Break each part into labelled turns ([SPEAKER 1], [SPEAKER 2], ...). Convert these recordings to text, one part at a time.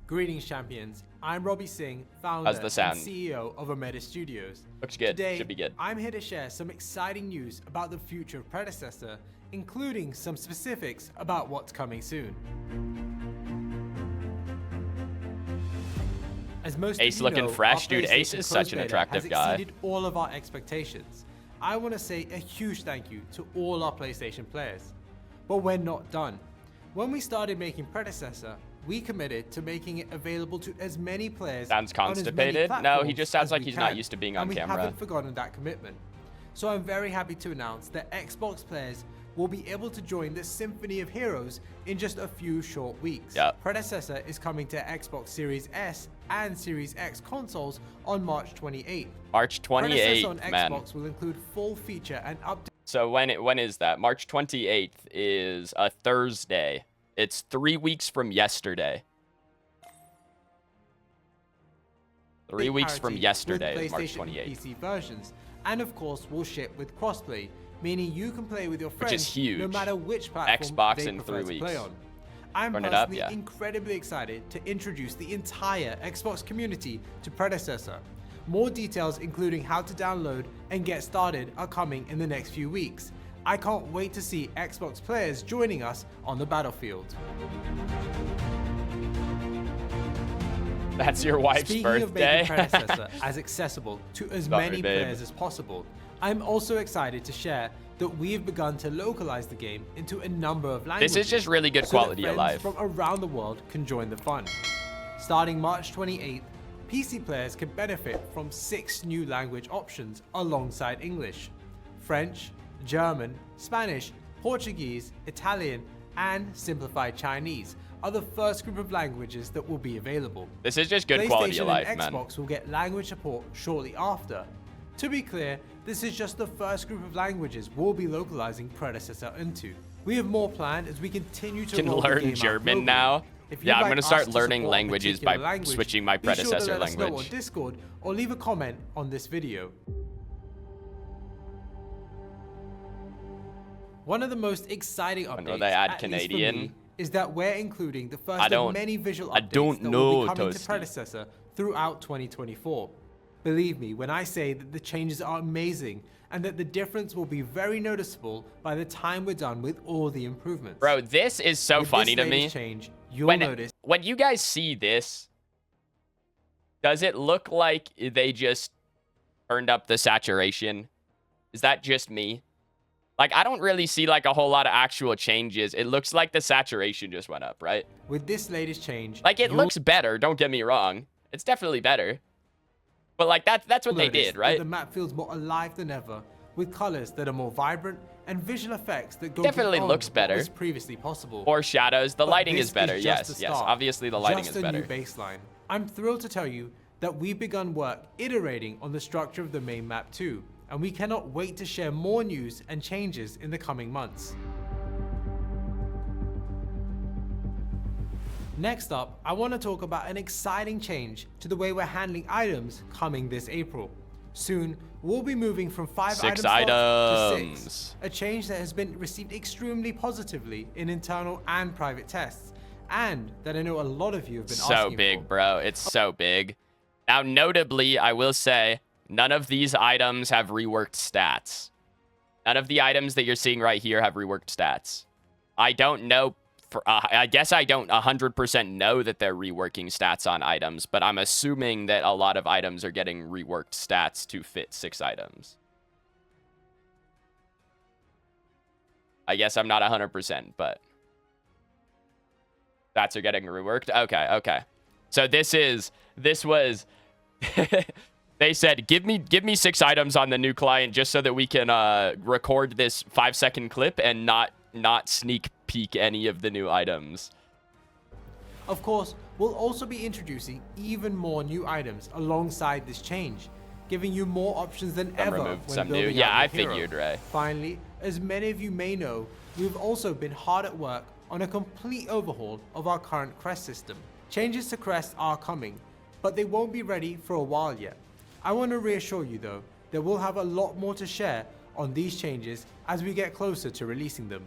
[SPEAKER 1] Greetings, champions. I'm Robbie Singh, founder
[SPEAKER 2] How's the sound?
[SPEAKER 1] and CEO of OMEDA Studios.
[SPEAKER 2] Looks good.
[SPEAKER 1] Today,
[SPEAKER 2] Should be good.
[SPEAKER 1] I'm here to share some exciting news about the future of Predecessor, including some specifics about what's coming soon. As most
[SPEAKER 2] Ace
[SPEAKER 1] of you
[SPEAKER 2] looking
[SPEAKER 1] know,
[SPEAKER 2] fresh,
[SPEAKER 1] our
[SPEAKER 2] dude. Ace
[SPEAKER 1] PlayStation
[SPEAKER 2] is such
[SPEAKER 1] closed
[SPEAKER 2] an
[SPEAKER 1] beta
[SPEAKER 2] attractive
[SPEAKER 1] has
[SPEAKER 2] guy.
[SPEAKER 1] exceeded all of our expectations. I want to say a huge thank you to all our PlayStation players. But we're not done. When we started making Predecessor, we committed to making it available to as many players.
[SPEAKER 2] Sounds
[SPEAKER 1] on as many
[SPEAKER 2] constipated. No, he
[SPEAKER 1] platforms
[SPEAKER 2] just sounds
[SPEAKER 1] as
[SPEAKER 2] like
[SPEAKER 1] we
[SPEAKER 2] he's
[SPEAKER 1] can.
[SPEAKER 2] not used to being on
[SPEAKER 1] and
[SPEAKER 2] camera.
[SPEAKER 1] We haven't forgotten that commitment. So I'm very happy to announce that Xbox players will be able to join the Symphony of Heroes in just a few short weeks.
[SPEAKER 2] Yep.
[SPEAKER 1] Predecessor is coming to Xbox Series S and Series X consoles on March 28th.
[SPEAKER 2] March 28th,
[SPEAKER 1] Predecessor on
[SPEAKER 2] man.
[SPEAKER 1] Xbox will include full feature and update.
[SPEAKER 2] So when is that? March 28th is a Thursday. It's 3 weeks from yesterday. 3 weeks from yesterday is March
[SPEAKER 1] PlayStation
[SPEAKER 2] 28th.
[SPEAKER 1] and PC versions, and of course will ship with crossplay, meaning you can play with your friends
[SPEAKER 2] Which is huge.
[SPEAKER 1] no matter which platform
[SPEAKER 2] Xbox
[SPEAKER 1] they
[SPEAKER 2] in
[SPEAKER 1] prefer
[SPEAKER 2] 3
[SPEAKER 1] to play
[SPEAKER 2] weeks.
[SPEAKER 1] on. I'm
[SPEAKER 2] Run it up,
[SPEAKER 1] personally
[SPEAKER 2] yeah.
[SPEAKER 1] incredibly excited to introduce the entire Xbox community to Predecessor. More details, including how to download and get started, are coming in the next few weeks. I can't wait to see Xbox players joining us on the battlefield.
[SPEAKER 2] That's your wife's
[SPEAKER 1] Speaking
[SPEAKER 2] birthday.
[SPEAKER 1] of making Predecessor as accessible to as
[SPEAKER 2] Sorry,
[SPEAKER 1] many
[SPEAKER 2] babe.
[SPEAKER 1] players as possible, I'm also excited to share that we have begun to localize the game into a number of languages.
[SPEAKER 2] This is just really good
[SPEAKER 1] so
[SPEAKER 2] quality
[SPEAKER 1] that
[SPEAKER 2] of
[SPEAKER 1] friends
[SPEAKER 2] life.
[SPEAKER 1] from around the world can join the fun. Starting March 28th, PC players can benefit from 6 new language options alongside English, French, German, Spanish, Portuguese, Italian, and simplified Chinese are the first group of languages that will be available.
[SPEAKER 2] This is just good quality
[SPEAKER 1] PlayStation
[SPEAKER 2] of life,
[SPEAKER 1] and
[SPEAKER 2] man.
[SPEAKER 1] Xbox will get language support shortly after. To be clear, this is just the first group of languages we'll be localizing Predecessor into. We have more planned as we continue to
[SPEAKER 2] Can
[SPEAKER 1] roll the game
[SPEAKER 2] learn
[SPEAKER 1] out
[SPEAKER 2] German
[SPEAKER 1] globally.
[SPEAKER 2] now.
[SPEAKER 1] If you'd
[SPEAKER 2] Yeah, I'm
[SPEAKER 1] like
[SPEAKER 2] gonna
[SPEAKER 1] us
[SPEAKER 2] start
[SPEAKER 1] to
[SPEAKER 2] learning
[SPEAKER 1] support a
[SPEAKER 2] languages
[SPEAKER 1] particular
[SPEAKER 2] by
[SPEAKER 1] language,
[SPEAKER 2] switching my
[SPEAKER 1] be sure to
[SPEAKER 2] predecessor
[SPEAKER 1] let us know
[SPEAKER 2] language.
[SPEAKER 1] on Discord or leave a comment on this video. One of the most exciting
[SPEAKER 2] When
[SPEAKER 1] updates
[SPEAKER 2] will they add
[SPEAKER 1] at least for
[SPEAKER 2] Canadian?
[SPEAKER 1] me, is that we're including the first
[SPEAKER 2] I
[SPEAKER 1] of
[SPEAKER 2] don't-
[SPEAKER 1] many visual
[SPEAKER 2] I
[SPEAKER 1] updates
[SPEAKER 2] don't
[SPEAKER 1] that will
[SPEAKER 2] know,
[SPEAKER 1] be coming to
[SPEAKER 2] Toasty.
[SPEAKER 1] Predecessor throughout 2024. Believe me when I say that the changes are amazing and that the difference will be very noticeable by the time we're done with all the improvements.
[SPEAKER 2] Bro, this is so
[SPEAKER 1] With
[SPEAKER 2] funny
[SPEAKER 1] this
[SPEAKER 2] to me.
[SPEAKER 1] latest change, you'll notice
[SPEAKER 2] When you guys see this, does it look like they just turned up the saturation? Is that just me? Like, I don't really see like a whole lot of actual changes. It looks like the saturation just went up, right?
[SPEAKER 1] with this latest change,
[SPEAKER 2] Like, it
[SPEAKER 1] you'll
[SPEAKER 2] looks better, don't get me wrong. It's definitely better. But like, that's what they
[SPEAKER 1] notice
[SPEAKER 2] did,
[SPEAKER 1] that
[SPEAKER 2] right?
[SPEAKER 1] the map feels more alive than ever, with colors that are more vibrant and visual effects that go
[SPEAKER 2] Definitely
[SPEAKER 1] beyond
[SPEAKER 2] looks
[SPEAKER 1] what
[SPEAKER 2] better.
[SPEAKER 1] was previously possible.
[SPEAKER 2] Or shadows. The
[SPEAKER 1] But
[SPEAKER 2] lighting
[SPEAKER 1] this
[SPEAKER 2] is better.
[SPEAKER 1] just
[SPEAKER 2] Yes,
[SPEAKER 1] the
[SPEAKER 2] yes.
[SPEAKER 1] start.
[SPEAKER 2] Obviously, the lighting
[SPEAKER 1] Just
[SPEAKER 2] is better.
[SPEAKER 1] a new baseline. I'm thrilled to tell you that we've begun work iterating on the structure of the main map too, and we cannot wait to share more news and changes in the coming months. Next up, I want to talk about an exciting change to the way we're handling items coming this April. Soon, we'll be moving from 5
[SPEAKER 2] 6
[SPEAKER 1] item slots to
[SPEAKER 2] items.
[SPEAKER 1] 6, a change that has been received extremely positively in internal and private tests, and that I know a lot of you have been
[SPEAKER 2] So
[SPEAKER 1] asking
[SPEAKER 2] big,
[SPEAKER 1] for.
[SPEAKER 2] bro. It's so big. Now, notably, I will say, none of these items have reworked stats. None of the items that you're seeing right here have reworked stats. I don't know. I guess I don't 100% know that they're reworking stats on items, but I'm assuming that a lot of items are getting reworked stats to fit 6 items. I guess I'm not 100%, but stats are getting reworked. Okay. So this was they said, give me 6 items on the new client just so that we can record this 5-second clip and not sneak peek any of the new items.
[SPEAKER 1] Of course, we'll also be introducing even more new items alongside this change, giving you more options than ever
[SPEAKER 2] removed
[SPEAKER 1] when
[SPEAKER 2] some new.
[SPEAKER 1] building
[SPEAKER 2] Yeah,
[SPEAKER 1] out
[SPEAKER 2] I
[SPEAKER 1] your hero.
[SPEAKER 2] figured, Ray.
[SPEAKER 1] Finally, as many of you may know, we've also been hard at work on a complete overhaul of our current crest system. Changes to crest are coming, but they won't be ready for a while yet. I want to reassure you though, that we'll have a lot more to share on these changes as we get closer to releasing them.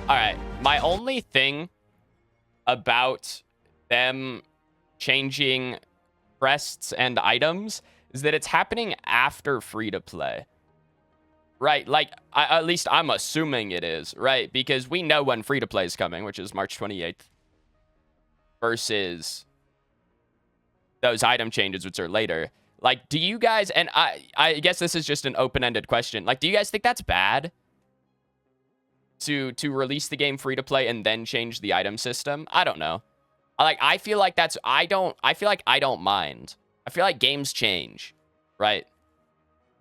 [SPEAKER 2] All right, my only thing about them changing crests and items is that it's happening after free-to-play. Right, like, at least I'm assuming it is, right? Because we know when free-to-play is coming, which is March 28th, versus those item changes, which are later. Like, do you guys, and I guess this is just an open-ended question, like, do you guys think that's bad? To release the game free-to-play and then change the item system? I don't know. Like, I feel like that's, I feel like I don't mind. I feel like games change, right?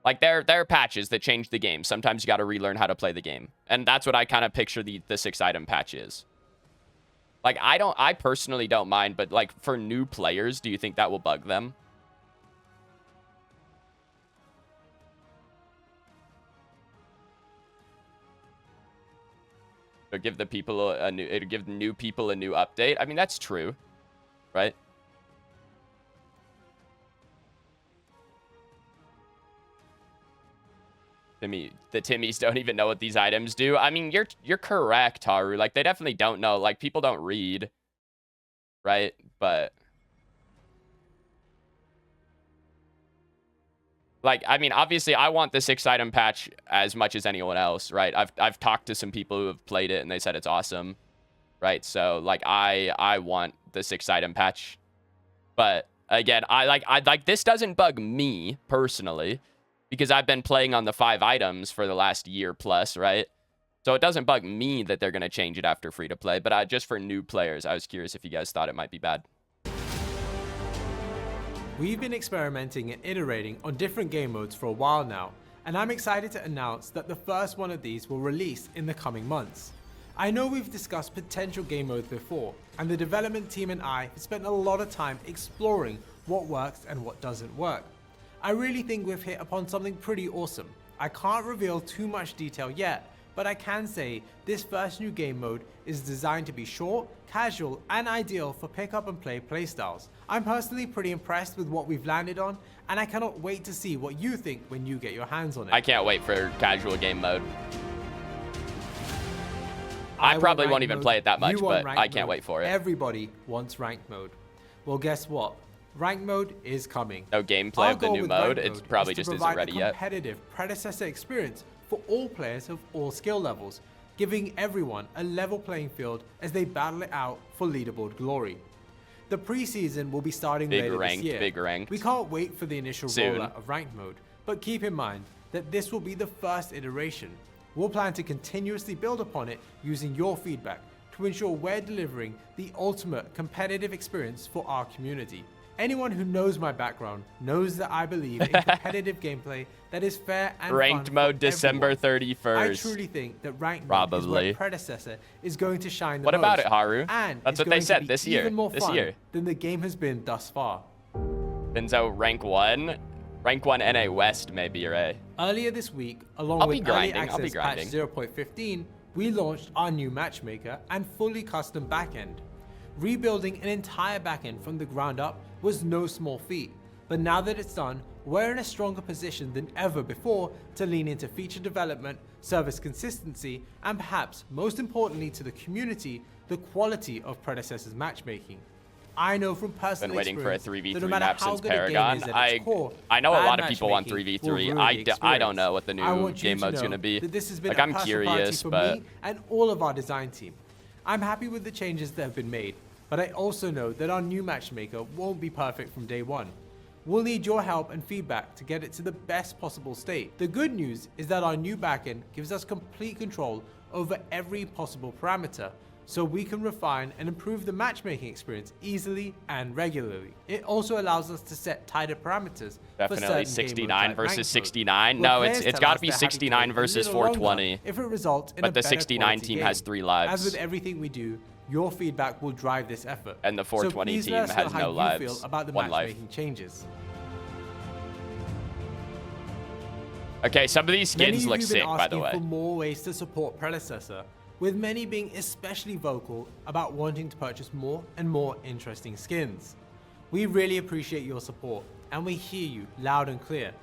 [SPEAKER 2] Like, there are patches that change the game. Sometimes you got to relearn how to play the game. And that's what I kind of picture the 6-item patch is. Like, I personally don't mind, but, like, for new players, do you think that will bug them? Or give the people it'll give new people a new update? I mean, that's true, right? The Timmies don't even know what these items do. I mean, you're correct, Haru. Like, they definitely don't know. Like, people don't read, right? But like, I mean, obviously, I want the 6-item patch as much as anyone else, right? I've talked to some people who have played it and they said it's awesome, right? So like, I want the 6-item patch, but again, I like this doesn't bug me personally, because I've been playing on the 5 items for the last year plus, right? So it doesn't bug me that they're going to change it after free-to-play, but just for new players, I was curious if you guys thought it might be bad.
[SPEAKER 1] We've been experimenting and iterating on different game modes for a while now, and I'm excited to announce that the first one of these will release in the coming months. I know we've discussed potential game modes before, and the development team and I have spent a lot of time exploring what works and what doesn't work. I really think we've hit upon something pretty awesome. I can't reveal too much detail yet, but I can say this first new game mode is designed to be short, casual, and ideal for pick up and play playstyles. I'm personally pretty impressed with what we've landed on, and I cannot wait to see what you think when you get your hands on it.
[SPEAKER 2] I can't wait for casual game mode. I probably won't even play it that much, but I can't wait for it.
[SPEAKER 1] Everybody wants ranked mode. Well, guess what? Ranked mode is coming.
[SPEAKER 2] No gameplay of the new mode. It probably just isn't ready yet.
[SPEAKER 1] Competitive predecessor experience for all players of all skill levels, giving everyone a level playing field as they battle it out for leaderboard glory. The preseason will be starting later this year.
[SPEAKER 2] Big ranked.
[SPEAKER 1] We can't wait for the initial rollout of ranked mode, but keep in mind that this will be the first iteration. We'll plan to continuously build upon it using your feedback to ensure we're delivering the ultimate competitive experience for our community. Anyone who knows my background knows that I believe in competitive gameplay that is fair and
[SPEAKER 2] ranked
[SPEAKER 1] fun
[SPEAKER 2] mode
[SPEAKER 1] for
[SPEAKER 2] December
[SPEAKER 1] everyone.
[SPEAKER 2] 31st.
[SPEAKER 1] I truly think that ranked mode is where Predecessor is going to shine the
[SPEAKER 2] most. What about
[SPEAKER 1] most,
[SPEAKER 2] it, Haru?
[SPEAKER 1] and
[SPEAKER 2] that's what
[SPEAKER 1] it's
[SPEAKER 2] they
[SPEAKER 1] going
[SPEAKER 2] said
[SPEAKER 1] to be
[SPEAKER 2] this year.
[SPEAKER 1] even more
[SPEAKER 2] This
[SPEAKER 1] fun
[SPEAKER 2] year
[SPEAKER 1] than the game has been thus far.
[SPEAKER 2] Pinzo, rank 1 NA West maybe, right?
[SPEAKER 1] Earlier this week, along with early access patch
[SPEAKER 2] grinding.
[SPEAKER 1] 0.15, we launched our new matchmaker and fully custom backend. Rebuilding an entire backend from the ground up was no small feat, but now that it's done, we're in a stronger position than ever before to lean into feature development, service consistency, and perhaps most importantly to the community, the quality of Predecessor's matchmaking. I know from personal
[SPEAKER 2] experience been waiting for a 3v3
[SPEAKER 1] no
[SPEAKER 2] map since Paragon. I know a lot of people want 3v3. I don't know what the new game mode's going to be.
[SPEAKER 1] This has been
[SPEAKER 2] like, I'm curious, but
[SPEAKER 1] me and all of our design team. I'm happy with the changes that have been made, but I also know that our new matchmaker won't be perfect from day one. We'll need your help and feedback to get it to the best possible state. The good news is that our new backend gives us complete control over every possible parameter, so we can refine and improve the matchmaking experience easily and regularly. It also allows us to set tighter parameters.
[SPEAKER 2] Definitely 69 versus 69. No, it's got to be 69 versus 420.
[SPEAKER 1] If it results in
[SPEAKER 2] but the 69 team has 3 lives.
[SPEAKER 1] As with everything we do, your feedback will drive this effort.
[SPEAKER 2] And the 420 team has no lives.
[SPEAKER 1] Feel about the matchmaking changes.
[SPEAKER 2] Okay, some of these skins look sick, by the way.
[SPEAKER 1] For more ways to support Predecessor, with many being especially vocal about wanting to purchase more and more interesting skins. We really appreciate your support, and we hear you loud and clear.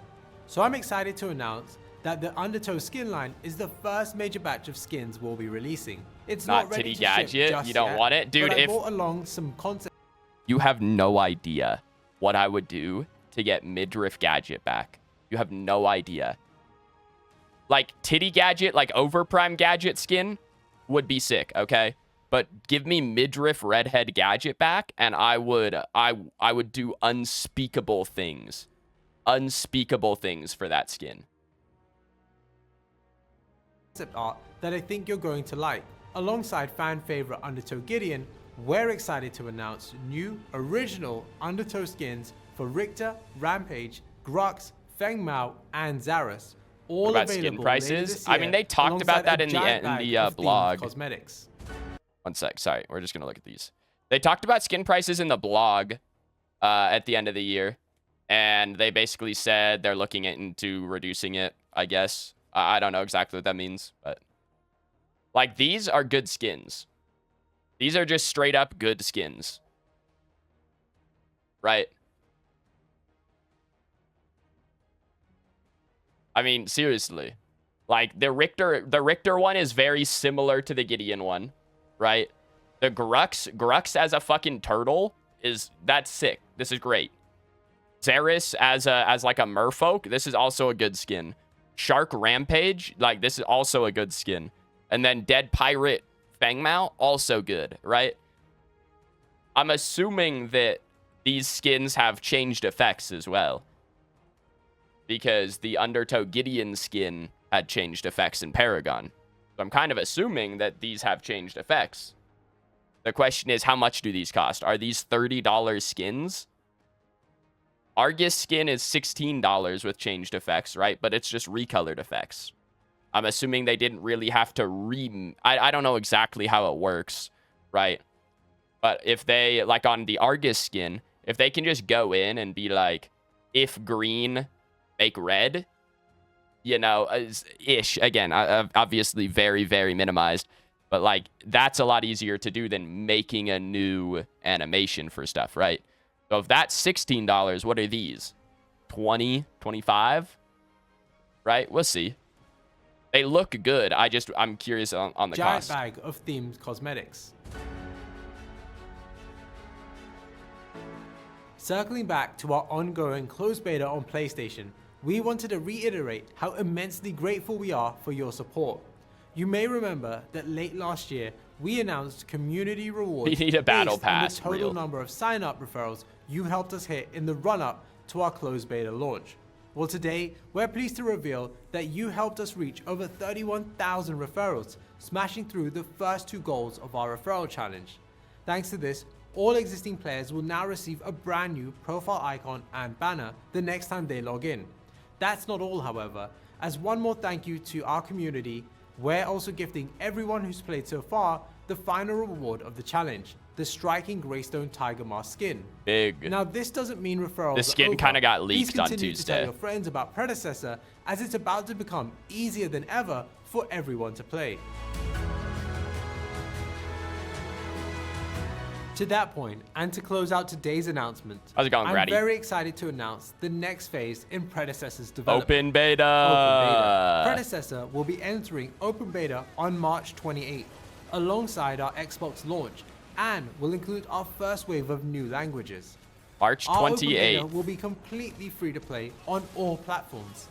[SPEAKER 1] So I'm excited to announce that the Undertow skin line is the first major batch of skins we'll be releasing. It's not ready
[SPEAKER 2] Titty
[SPEAKER 1] to
[SPEAKER 2] Gadget,
[SPEAKER 1] ship just
[SPEAKER 2] you don't
[SPEAKER 1] yet,
[SPEAKER 2] want it? Dude,
[SPEAKER 1] but I
[SPEAKER 2] if
[SPEAKER 1] brought along some concept
[SPEAKER 2] You have no idea what I would do to get Midriff Gadget back. You have no idea. Like, Titty Gadget, like Overprime Gadget skin would be sick, okay? But give me Midriff Redhead Gadget back, and I would do unspeakable things. Unspeakable things for that skin.
[SPEAKER 1] Concept art that I think you're going to like. Alongside fan favorite Undertow Gideon, we're excited to announce new original Undertow skins for Richter, Rampage, Grux, Feng Mao, and Zarus. All
[SPEAKER 2] about
[SPEAKER 1] available
[SPEAKER 2] skin prices.
[SPEAKER 1] later this year,
[SPEAKER 2] I mean, they talked about that in the blog.
[SPEAKER 1] Cosmetics.
[SPEAKER 2] One sec. Sorry, we're just gonna look at these. They talked about skin prices in the blog at the end of the year, and they basically said they're looking into reducing it. I guess I don't know exactly what that means, but like these are good skins. These are just straight up good skins, right? I mean, seriously, like the Richter one is very similar to the Gideon one, right? The Grux as a fucking turtle that's sick. This is great. Zarus as like a merfolk, this is also a good skin. Shark Rampage, like this is also a good skin. And then Dead Pirate Feng Mao, also good, right? I'm assuming that these skins have changed effects as well, because the Undertow Gideon skin had changed effects in Paragon. So I'm kind of assuming that these have changed effects. The question is, how much do these cost? Are these $30 skins? Argus skin is $16 with changed effects, right? But it's just recolored effects. I'm assuming they didn't really have to I don't know exactly how it works, right? But if they, like on the Argus skin, if they can just go in and be like, if green, make red, you know, ish. Again, obviously very, very minimized. But like, that's a lot easier to do than making a new animation for stuff, right? So if that's $16, what are these? 20, 25? Right? We'll see. They look good. I'm curious on the
[SPEAKER 1] Giant
[SPEAKER 2] cost.
[SPEAKER 1] bag of themed cosmetics. Circling back to our ongoing closed beta on PlayStation, we wanted to reiterate how immensely grateful we are for your support. You may remember that late last year, we announced community rewards
[SPEAKER 2] We need a battle
[SPEAKER 1] based on
[SPEAKER 2] pass,
[SPEAKER 1] the total
[SPEAKER 2] real.
[SPEAKER 1] number of sign-up referrals you helped us hit in the run-up to our closed beta launch. Well, today, we're pleased to reveal that you helped us reach over 31,000 referrals, smashing through the first 2 goals of our referral challenge. Thanks to this, all existing players will now receive a brand new profile icon and banner the next time they log in. That's not all, however. As one more thank you to our community, we're also gifting everyone who's played so far the final reward of the challenge, the striking Greystone Tiger Mask skin.
[SPEAKER 2] Big.
[SPEAKER 1] Now, this doesn't mean referrals
[SPEAKER 2] The skin kind of got leaked on
[SPEAKER 1] Please continue to tell
[SPEAKER 2] Tuesday.
[SPEAKER 1] your friends about Predecessor, as it's about to become easier than ever for everyone to play. To that point, and to close out today's announcement,
[SPEAKER 2] How's it going,
[SPEAKER 1] I'm
[SPEAKER 2] Grady?
[SPEAKER 1] very excited to announce the next phase in Predecessor's development.
[SPEAKER 2] Open beta.
[SPEAKER 1] Open beta. Predecessor will be entering open beta on March 28th, alongside our Xbox launch, and will include our first wave of new languages.
[SPEAKER 2] March
[SPEAKER 1] Our open beta
[SPEAKER 2] 28th.
[SPEAKER 1] will be completely free to play on all platforms.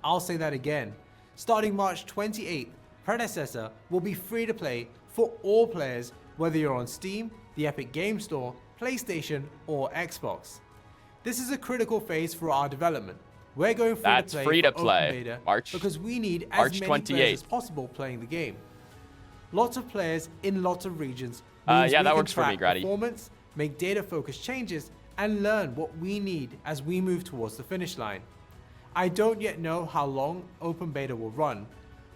[SPEAKER 1] I'll say that again. Starting March 28th, Predecessor will be free to play for all players, whether you're on Steam, the Epic Game Store, PlayStation, or Xbox. This is a critical phase for our development. We're going
[SPEAKER 2] That's free to
[SPEAKER 1] for
[SPEAKER 2] play.
[SPEAKER 1] open beta
[SPEAKER 2] March-
[SPEAKER 1] because we need as
[SPEAKER 2] March
[SPEAKER 1] many
[SPEAKER 2] 28th.
[SPEAKER 1] players as possible playing the game. Lots of players in lots of regions
[SPEAKER 2] Yeah,
[SPEAKER 1] means we
[SPEAKER 2] that
[SPEAKER 1] can
[SPEAKER 2] works for me,
[SPEAKER 1] track
[SPEAKER 2] Grady.
[SPEAKER 1] performance, make data-focused changes, and learn what we need as we move towards the finish line. I don't yet know how long open beta will run,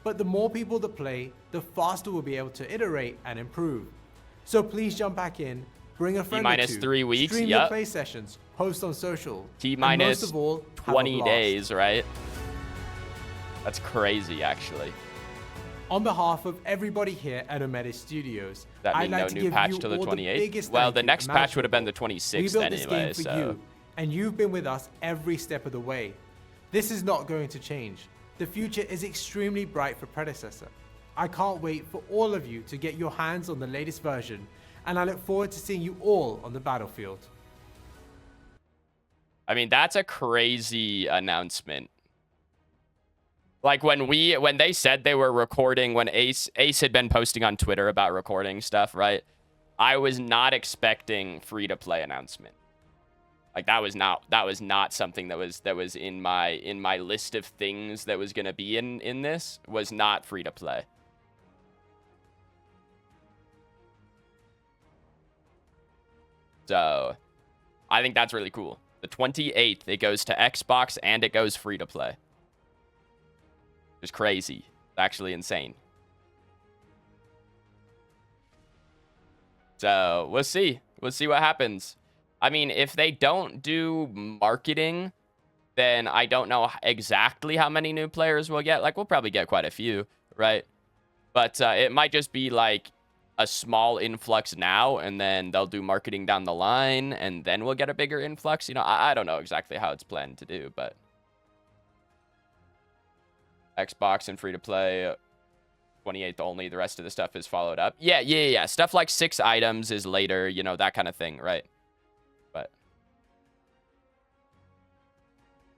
[SPEAKER 1] but the more people that play, the faster we'll be able to iterate and improve. So please jump back in, bring a friend or
[SPEAKER 2] T-minus
[SPEAKER 1] 2,
[SPEAKER 2] 3 weeks,
[SPEAKER 1] stream your
[SPEAKER 2] yep.
[SPEAKER 1] play sessions, post on social, and
[SPEAKER 2] T-minus
[SPEAKER 1] most of all, have a
[SPEAKER 2] 20
[SPEAKER 1] blast.
[SPEAKER 2] days, right? That's crazy, actually.
[SPEAKER 1] On behalf of everybody here at OMEDA Studios,
[SPEAKER 2] That
[SPEAKER 1] I'd
[SPEAKER 2] mean
[SPEAKER 1] like
[SPEAKER 2] no
[SPEAKER 1] to
[SPEAKER 2] new
[SPEAKER 1] give
[SPEAKER 2] patch
[SPEAKER 1] you
[SPEAKER 2] till the
[SPEAKER 1] all
[SPEAKER 2] 28th?
[SPEAKER 1] biggest
[SPEAKER 2] Well,
[SPEAKER 1] thank
[SPEAKER 2] the
[SPEAKER 1] you
[SPEAKER 2] next
[SPEAKER 1] and
[SPEAKER 2] patch would have been the
[SPEAKER 1] management.
[SPEAKER 2] 26th
[SPEAKER 1] We built this
[SPEAKER 2] anyway,
[SPEAKER 1] game for
[SPEAKER 2] so-
[SPEAKER 1] you, and you've been with us every step of the way. This is not going to change. The future is extremely bright for Predecessor. I can't wait for all of you to get your hands on the latest version and I look forward to seeing you all on the battlefield.
[SPEAKER 2] I mean, that's a crazy announcement. Like when they said they were recording, when Ace had been posting on Twitter about recording stuff, right? I was not expecting free to play announcement. Like that was not something that was in my list of things that was gonna be in this. Was not free to play. So I think that's really cool. The 28th, it goes to Xbox and it goes free to play. It's crazy. It's actually insane. So we'll see. We'll see what happens. I mean, if they don't do marketing, then I don't know exactly how many new players we'll get. Like, we'll probably get quite a few, right? But it might just be like a small influx now, and then they'll do marketing down the line, and then we'll get a bigger influx. You know, I don't know exactly how it's planned to do, but Xbox and free to play 28th only. The rest of the stuff is followed up. Yeah. Stuff like 6 items is later, you know, that kind of thing, right? But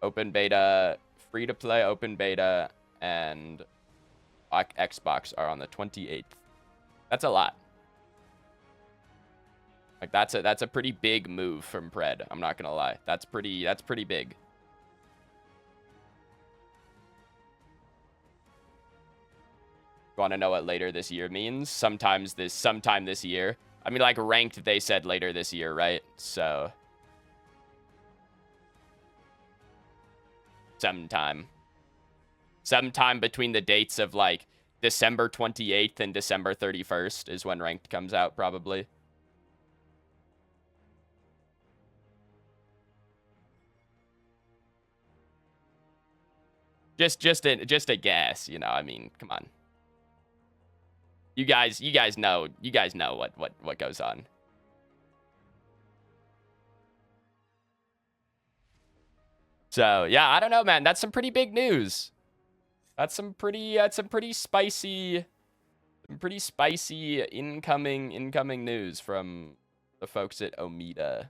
[SPEAKER 2] open beta, free to play, open beta, and Xbox are on the 28th. That's a lot. Like that's a pretty big move from Pred. I'm not gonna lie. That's pretty big. Want to know what later this year means? Sometime this year. I mean, like ranked, they said later this year, right? So sometime between the dates of like December 28th and December 31st is when ranked comes out, probably. Just a guess, you know. I mean, come on. You guys know what goes on. So yeah, I don't know, man. That's some pretty big news. That's some pretty spicy incoming news from the folks at OMEDA.